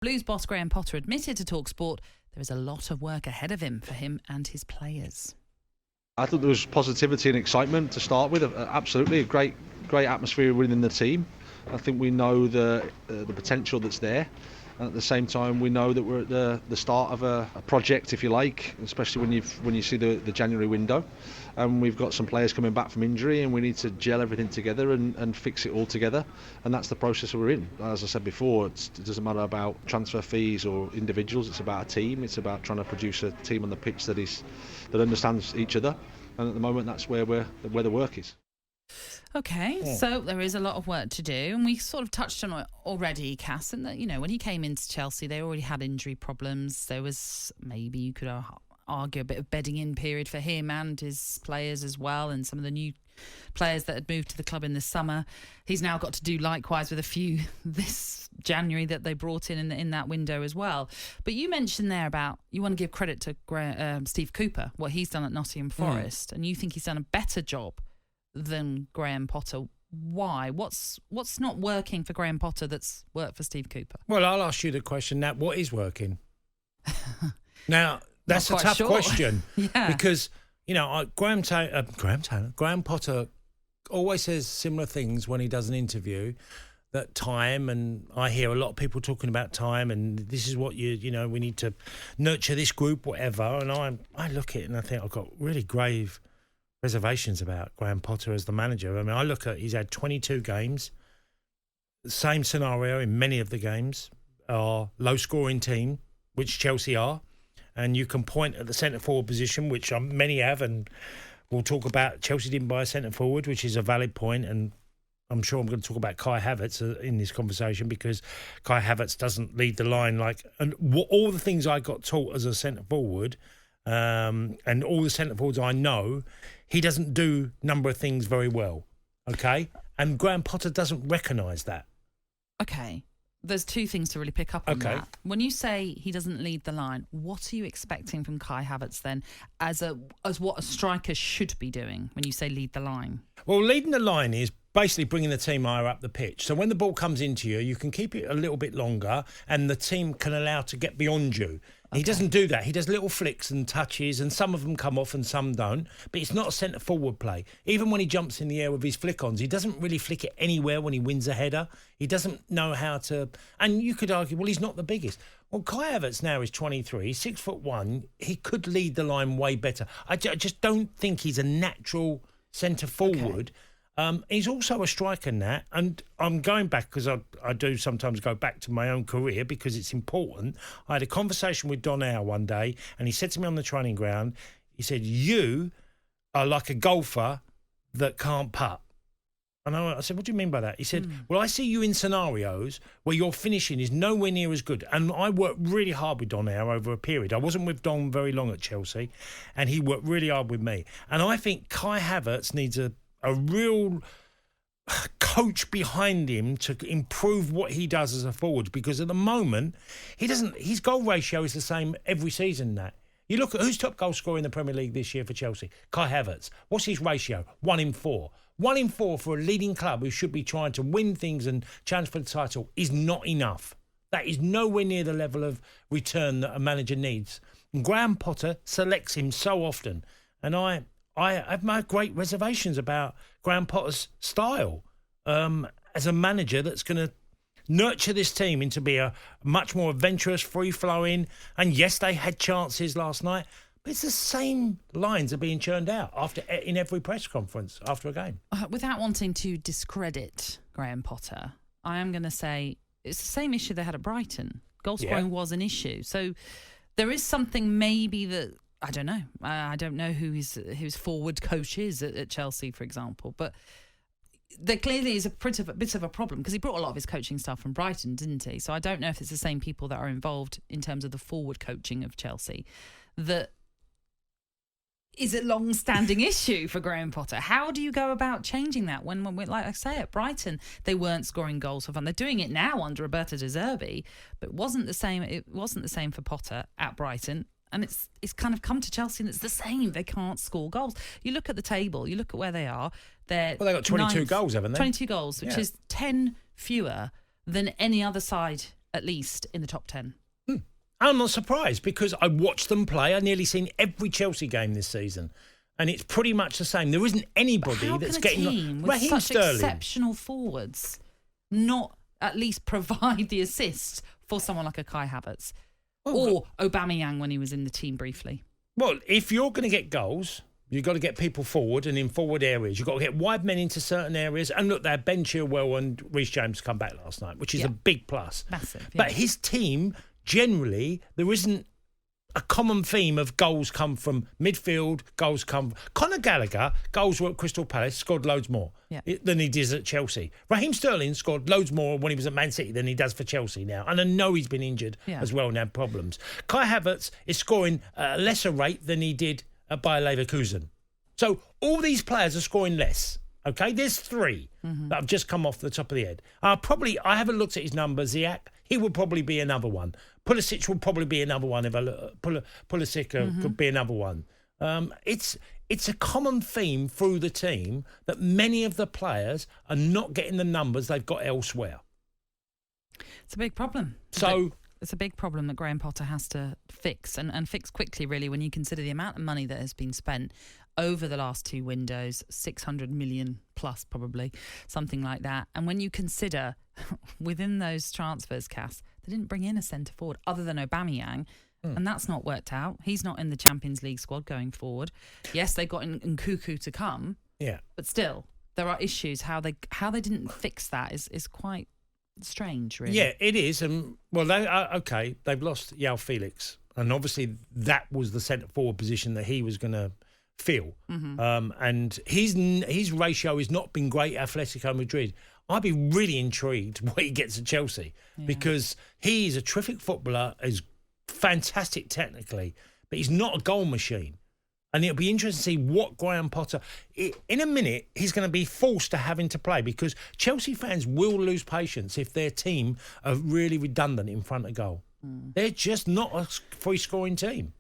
Blues boss Graham Potter admitted to talkSPORT there is a lot of work ahead of him for him and his players. I thought there was positivity and excitement to start with. Absolutely, a great atmosphere within the team. I think we know the potential that's there. And at the same time, we know that we're at the start of a project, if you like, especially when you see the January window. And we've got some players coming back from injury, and we need to gel everything together and fix it all together. And that's the process we're in. As I said before, it doesn't matter about transfer fees or individuals. It's about a team. It's about trying to produce a team on the pitch that understands each other. And at the moment, that's where the work is. Okay, so there is a lot of work to do, and we sort of touched on it already, Cass, and that, when he came into Chelsea, they already had injury problems. There was, maybe you could argue, a bit of bedding in period for him and his players as well, and some of the new players that had moved to the club in the summer. He's now got to do likewise with a few this January that they brought in that window as well. But you mentioned there about you want to give credit to Steve Cooper, what he's done at Nottingham Forest, and you think he's done a better job than Graham Potter. Why? What's not working for Graham Potter that's worked for Steve Cooper? Well, I'll ask you the question, Nat. What is working? Now, that's a tough question. Yeah. Because, Graham Potter always says similar things when he does an interview, that time, and I hear a lot of people talking about time, and this is what we need to nurture this group, whatever. And I look at it and I think I've got really grave reservations about Graham Potter as the manager. I mean, I look at he's had 22 games. The same scenario in many of the games are low-scoring team, which Chelsea are, and you can point at the centre-forward position, which many have, and we'll talk about Chelsea didn't buy a centre-forward, which is a valid point, and I'm sure I'm going to talk about Kai Havertz in this conversation because Kai Havertz doesn't lead the line and all the things I got taught as a centre-forward and all the centre-forwards I know, he doesn't do a number of things very well, okay? And Graham Potter doesn't recognise that. Okay. There's two things to really pick up on that. When you say he doesn't lead the line, what are you expecting from Kai Havertz then as what a striker should be doing when you say lead the line? Well, leading the line is basically bringing the team higher up the pitch. So when the ball comes into you, you can keep it a little bit longer and the team can allow to get beyond you. Okay. He doesn't do that. He does little flicks and touches, and some of them come off and some don't. But it's not a centre-forward play. Even when he jumps in the air with his flick-ons, he doesn't really flick it anywhere when he wins a header. He doesn't know how to... And you could argue, well, he's not the biggest. Well, Kai Havertz now is 23. He's 6'1". He could lead the line way better. I just don't think he's a natural centre-forward. Okay. He's also a striker, Nat, and I'm going back because I do sometimes go back to my own career because it's important. I had a conversation with Don Howe one day, and he said to me on the training ground, he said, you are like a golfer that can't putt. And I said, what do you mean by that? He said, well, I see you in scenarios where your finishing is nowhere near as good. And I worked really hard with Don Howe over a period. I wasn't with Don very long at Chelsea, and he worked really hard with me. And I think Kai Havertz needs a real coach behind him to improve what he does as a forward, because at the moment his goal ratio is the same every season. That you look at who's top goal scorer in the Premier League this year for Chelsea, Kai Havertz. What's his ratio? 1 in 4. 1 in 4 for a leading club who should be trying to win things and challenge for the title is not enough. That is nowhere near the level of return that a manager needs. And Graham Potter selects him so often, and I have my great reservations about Graham Potter's style as a manager that's going to nurture this team into be a much more adventurous, free-flowing. And yes, they had chances last night, but it's the same lines are being churned out in every press conference after a game. Without wanting to discredit Graham Potter, I am going to say it's the same issue they had at Brighton. Goal scoring was an issue. So there is something maybe that... I don't know. I don't know who his forward coach is at Chelsea, for example. But there clearly is a bit of a problem because he brought a lot of his coaching staff from Brighton, didn't he? So I don't know if it's the same people that are involved in terms of the forward coaching of Chelsea. That is a long-standing issue for Graham Potter. How do you go about changing that when like I say, at Brighton, they weren't scoring goals for fun? They're doing it now under Roberto De Zerbi, but it wasn't the same for Potter at Brighton. And it's kind of come to Chelsea and it's the same. They can't score goals. You look at the table, you look at where they are. They got 22 goals, haven't they? 22 goals, which is 10 fewer than any other side at least in the top 10. I'm not surprised because I watched them play. I've nearly seen every Chelsea game this season. And it's pretty much the same. There isn't anybody that's getting... How can a team with Raheem such Sterling. exceptional forwards not at least provide the assist for someone like a Kai Havertz or Aubameyang when he was in the team briefly? Well, if you're going to get goals, you've got to get people forward and in forward areas. You've got to get wide men into certain areas. And look, they had Ben Chilwell and Reece James come back last night, which is a big plus. Massive. Yeah. But his team, generally, there isn't a common theme of goals come from midfield, goals come... Conor Gallagher, goals were at Crystal Palace, scored loads more than he did at Chelsea. Raheem Sterling scored loads more when he was at Man City than he does for Chelsea now. And I know he's been injured as well and had problems. Kai Havertz is scoring at a lesser rate than he did at Bayer Leverkusen. So all these players are scoring less. Okay, there's 3 that have just come off the top of the head. I haven't looked at his numbers, Ziyech. He would probably be another one. Pulisic will probably be another one. If I look, Pulisic could be another one. It's a common theme through the team that many of the players are not getting the numbers they've got elsewhere. It's a big problem. It's a big problem that Graham Potter has to fix and fix quickly, really, when you consider the amount of money that has been spent over the last 2 windows, 600 million plus probably, something like that. And when you consider within those transfers, Cass, they didn't bring in a centre forward other than Aubameyang, and that's not worked out. He's not in the Champions League squad going forward. Yes, they got Nkunku to come, but still, there are issues. How they didn't fix that is quite strange, really. Yeah, it is. And well, they've lost João Felix, and obviously that was the centre forward position that he was going to fill. And his ratio has not been great at Atletico Madrid. I'd be really intrigued what he gets at Chelsea because he's a terrific footballer, is fantastic technically, but he's not a goal machine. And it'll be interesting to see what Graham Potter... In a minute, he's going to be forced to having to play because Chelsea fans will lose patience if their team are really redundant in front of goal. They're just not a free-scoring team.